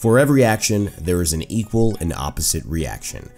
For every action, there is an equal and opposite reaction.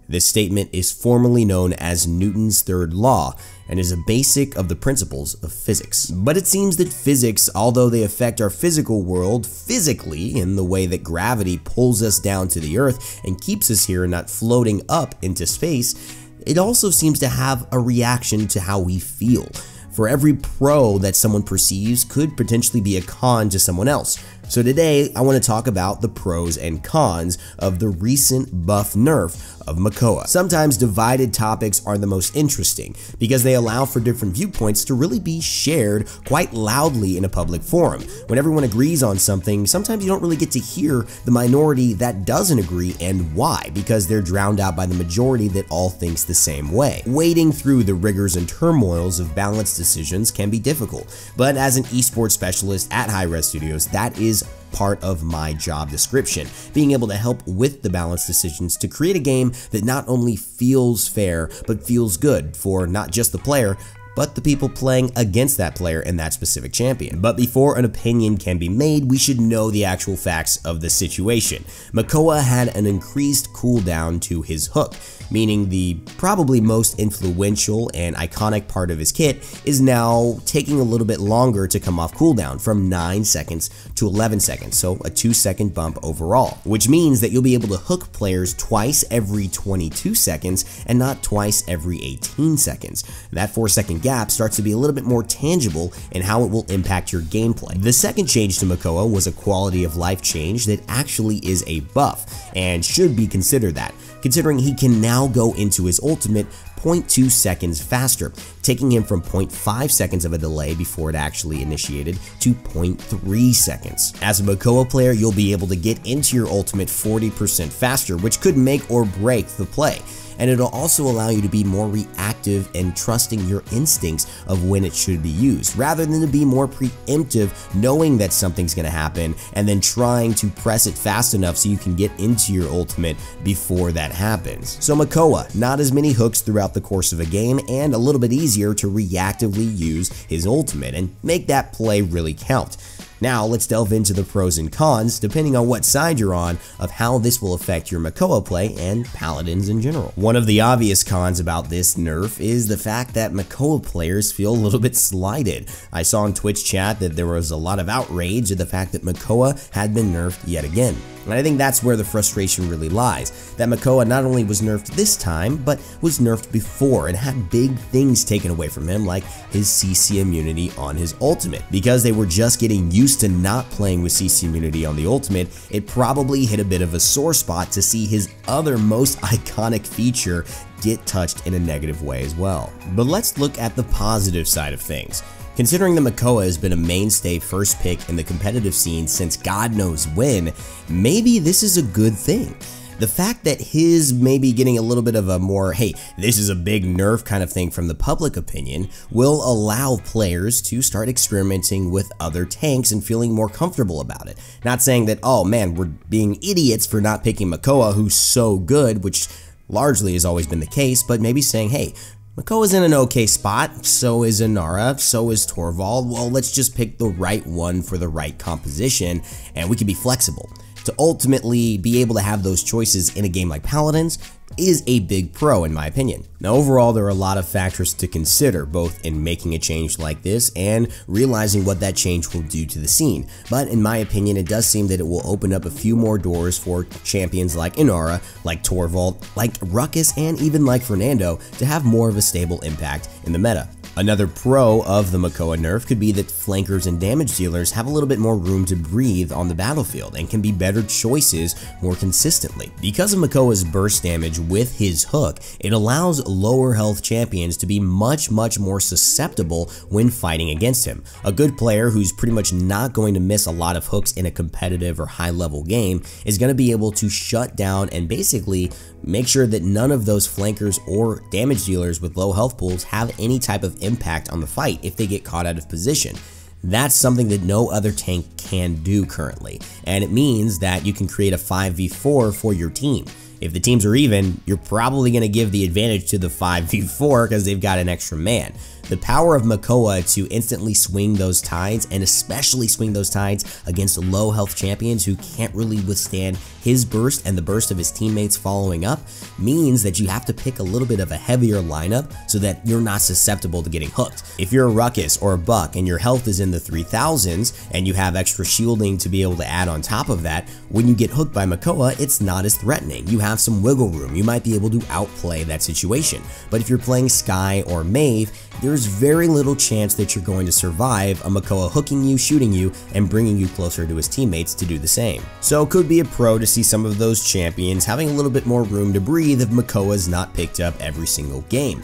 This statement is formally known as Newton's third law and is a basic of the principles of physics. But it seems that physics, although they affect our physical world physically in the way that gravity pulls us down to the earth and keeps us here and not floating up into space, it also seems to have a reaction to how we feel. For every pro that someone perceives could potentially be a con to someone else. So today, I want to talk about the pros and cons of the recent buff nerf of Makoa. Sometimes divided topics are the most interesting because they allow for different viewpoints to really be shared quite loudly in a public forum. When everyone agrees on something, sometimes you don't really get to hear the minority that doesn't agree and why, because they're drowned out by the majority that all thinks the same way. Wading through the rigors and turmoils of balanced decisions can be difficult, but as an esports specialist at Hi-Res Studios, that is part of my job description, being able to help with the balanced decisions to create a game that not only feels fair, but feels good for not just the player, but the people playing against that player and that specific champion. But before an opinion can be made, we should know the actual facts of the situation. Makoa had an increased cooldown to his hook, meaning the probably most influential and iconic part of his kit is now taking a little bit longer to come off cooldown, from 9 seconds to 11 seconds, so a 2-second bump overall, which means that you'll be able to hook players twice every 22 seconds and not twice every 18 seconds. That 4-second gap starts to be a little bit more tangible in how it will impact your gameplay. The second change to Makoa was a quality of life change that actually is a buff and should be considered that, considering he can now go into his ultimate 0.2 seconds faster, taking him from 0.5 seconds of a delay before it actually initiated to 0.3 seconds. As a Makoa player, you'll be able to get into your ultimate 40% faster, which could make or break the play. And it'll also allow you to be more reactive and trusting your instincts of when it should be used, rather than to be more preemptive, knowing that something's going to happen and then trying to press it fast enough so you can get into your ultimate before that happens. So Makoa, not as many hooks throughout the course of a game and a little bit easier to reactively use his ultimate and make that play really count. Now let's delve into the pros and cons, depending on what side you're on, of how this will affect your Makoa play and Paladins in general. One of the obvious cons about this nerf is the fact that Makoa players feel a little bit slighted. I saw in Twitch chat that there was a lot of outrage at the fact that Makoa had been nerfed yet again. And I think that's where the frustration really lies, that Makoa not only was nerfed this time, but was nerfed before and had big things taken away from him, like his CC immunity on his ultimate. Because they were just getting used to not playing with CC immunity on the ultimate, it probably hit a bit of a sore spot to see his other most iconic feature get touched in a negative way as well. But let's look at the positive side of things. Considering that Makoa has been a mainstay first pick in the competitive scene since God knows when, maybe this is a good thing. The fact that his maybe getting a little bit of a more, hey, this is a big nerf kind of thing from the public opinion will allow players to start experimenting with other tanks and feeling more comfortable about it. Not saying that, oh man, we're being idiots for not picking Makoa, who's so good, which largely has always been the case, but maybe saying, hey, Makoa's in an okay spot, so is Inara, so is Torvald. Well, let's just pick the right one for the right composition, and we can be flexible. To ultimately be able to have those choices in a game like Paladins is a big pro in my opinion. Now overall, there are a lot of factors to consider, both in making a change like this and realizing what that change will do to the scene. But in my opinion, it does seem that it will open up a few more doors for champions like Inara, like Torvald, like Ruckus, and even like Fernando to have more of a stable impact in the meta. Another pro of the Makoa nerf could be that flankers and damage dealers have a little bit more room to breathe on the battlefield and can be better choices more consistently. Because of Makoa's burst damage with his hook, it allows lower health champions to be much more susceptible when fighting against him. A good player who's pretty much not going to miss a lot of hooks in a competitive or high level game is going to be able to shut down and basically make sure that none of those flankers or damage dealers with low health pools have any type of impact on the fight if they get caught out of position. That's something that no other tank can do currently, and it means that you can create a 5v4 for your team. If the teams are even, you're probably going to give the advantage to the 5v4 because they've got an extra man. The power of Makoa to instantly swing those tides, and especially swing those tides against low health champions who can't really withstand his burst and the burst of his teammates following up, means that you have to pick a little bit of a heavier lineup so that you're not susceptible to getting hooked. If you're a Ruckus or a Buck and your health is in the 3000s and you have extra shielding to be able to add on top of that, when you get hooked by Makoa, it's not as threatening. You have some wiggle room. You might be able to outplay that situation. But if you're playing Skye or Maeve, there's very little chance that you're going to survive a Makoa hooking you, shooting you, and bringing you closer to his teammates to do the same. So it could be a pro to see some of those champions having a little bit more room to breathe if Makoa's not picked up every single game.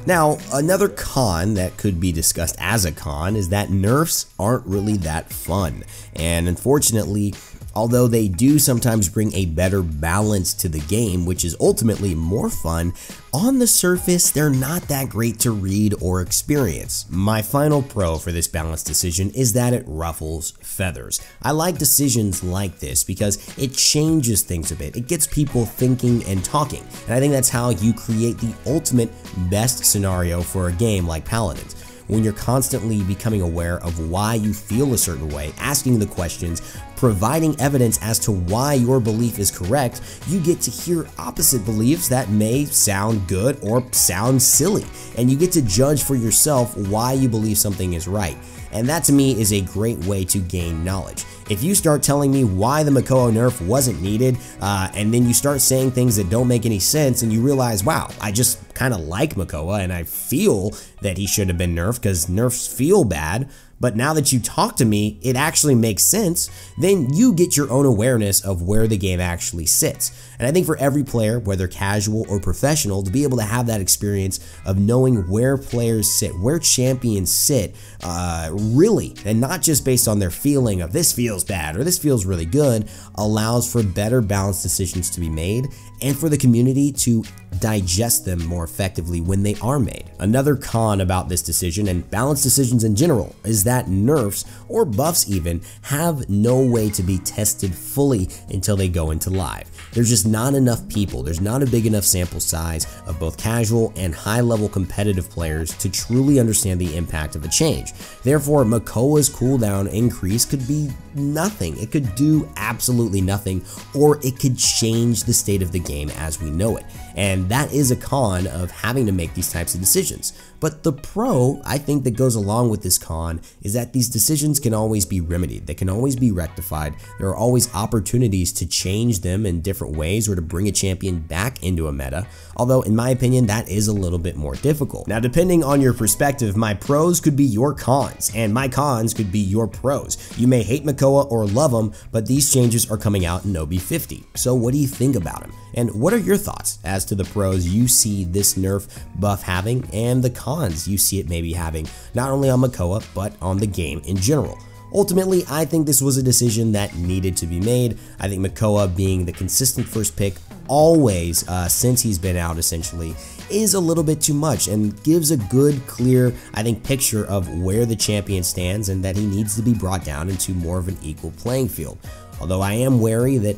Now, another con that could be discussed as a con is that nerfs aren't really that fun, and unfortunately, although they do sometimes bring a better balance to the game, which is ultimately more fun, on the surface, they're not that great to read or experience. My final pro for this balance decision is that it ruffles feathers. I like decisions like this because it changes things a bit. It gets people thinking and talking, and I think that's how you create the ultimate best scenario for a game like Paladins. When you're constantly becoming aware of why you feel a certain way, asking the questions, providing evidence as to why your belief is correct, you get to hear opposite beliefs that may sound good or sound silly, and you get to judge for yourself why you believe something is right. And that to me is a great way to gain knowledge. If you start telling me why the Makoa nerf wasn't needed, and then you start saying things that don't make any sense, and you realize, wow, I just kind of like Makoa and I feel that he should have been nerfed because nerfs feel bad, but now that you talk to me, it actually makes sense, then you get your own awareness of where the game actually sits. And I think for every player, whether casual or professional, to be able to have that experience of knowing where players sit, where champions sit, really, and not just based on their feeling of this feels bad or this feels really good, allows for better balanced decisions to be made and for the community to digest them more effectively when they are made. Another con about this decision, and balanced decisions in general, is that nerfs, or buffs even, have no way to be tested fully until they go into live. There's just not enough people, there's not a big enough sample size of both casual and high-level competitive players to truly understand the impact of a change. Therefore, Makoa's cooldown increase could be nothing. It could do absolutely nothing, or it could change the state of the game as we know it. And that is a con of having to make these types of decisions. But the pro, I think, that goes along with this con is that these decisions can always be remedied. They can always be rectified. There are always opportunities to change them in different ways or to bring a champion back into a meta. Although, in my opinion, that is a little bit more difficult. Now, depending on your perspective, my pros could be your cons, and my cons could be your pros. You may hate Makoa or love him, but these changes are coming out in Ob50. So what do you think about him? And what are your thoughts as to the pros you see this nerf buff having and the cons you see it maybe having, not only on Makoa, but on the game in general? Ultimately, I think this was a decision that needed to be made. I think Makoa being the consistent first pick always since he's been out essentially is a little bit too much and gives a good, clear, I think, picture of where the champion stands and that he needs to be brought down into more of an equal playing field. Although I am wary that,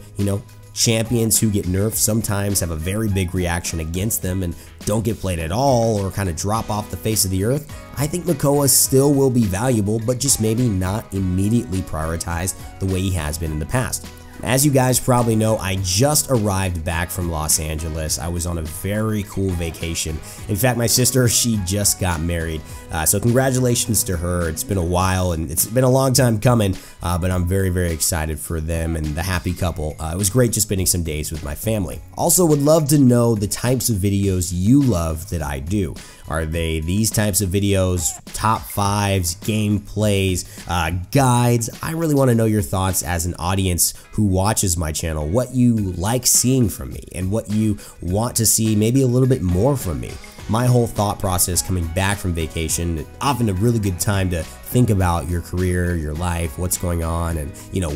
champions who get nerfed sometimes have a very big reaction against them and don't get played at all or kind of drop off the face of the earth, I think Makoa still will be valuable, but just maybe not immediately prioritized the way he has been in the past. As you guys probably know, I just arrived back from Los Angeles. I was on a very cool vacation. In fact, my sister, she just got married. So congratulations to her. It's been a while and it's been a long time coming, but I'm very, very excited for them and the happy couple. It was great just spending some days with my family. Also would love to know the types of videos you love that I do. Are they these types of videos, top 5s, gameplays, guides? I really want to know your thoughts as an audience who watches my channel, what you like seeing from me and what you want to see maybe a little bit more from me. My whole thought process coming back from vacation, often a really good time to think about your career, your life, what's going on, and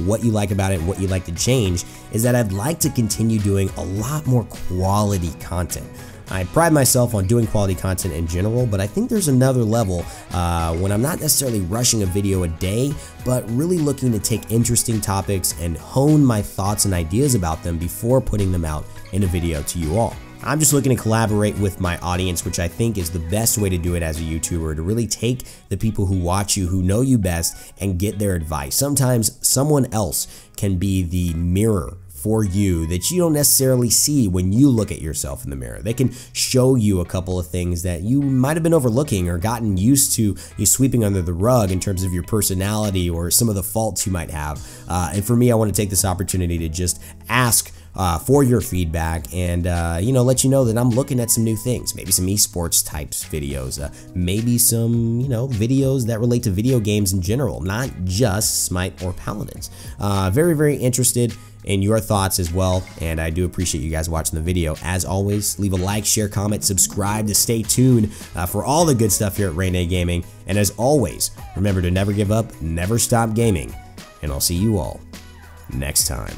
what you like about it and what you like to change, is that I'd like to continue doing a lot more quality content. I pride myself on doing quality content in general, but I think there's another level when I'm not necessarily rushing a video a day, but really looking to take interesting topics and hone my thoughts and ideas about them before putting them out in a video to you all. I'm just looking to collaborate with my audience, which I think is the best way to do it as a YouTuber, to really take the people who watch you, who know you best, and get their advice. Sometimes someone else can be the mirror for you that you don't necessarily see when you look at yourself in the mirror. They can show you a couple of things that you might have been overlooking or gotten used to you sweeping under the rug in terms of your personality or some of the faults you might have. And for me, I want to take this opportunity to just ask for your feedback and let you know that I'm looking at some new things, maybe some esports types videos, maybe some videos that relate to video games in general, not just Smite or Paladins. Very interested in your thoughts as well, and I do appreciate you guys watching the video. As always, leave a like, share, comment, subscribe to stay tuned for all the good stuff here at Rainy Gaming. And as always, remember to never give up, never stop gaming, and I'll see you all next time.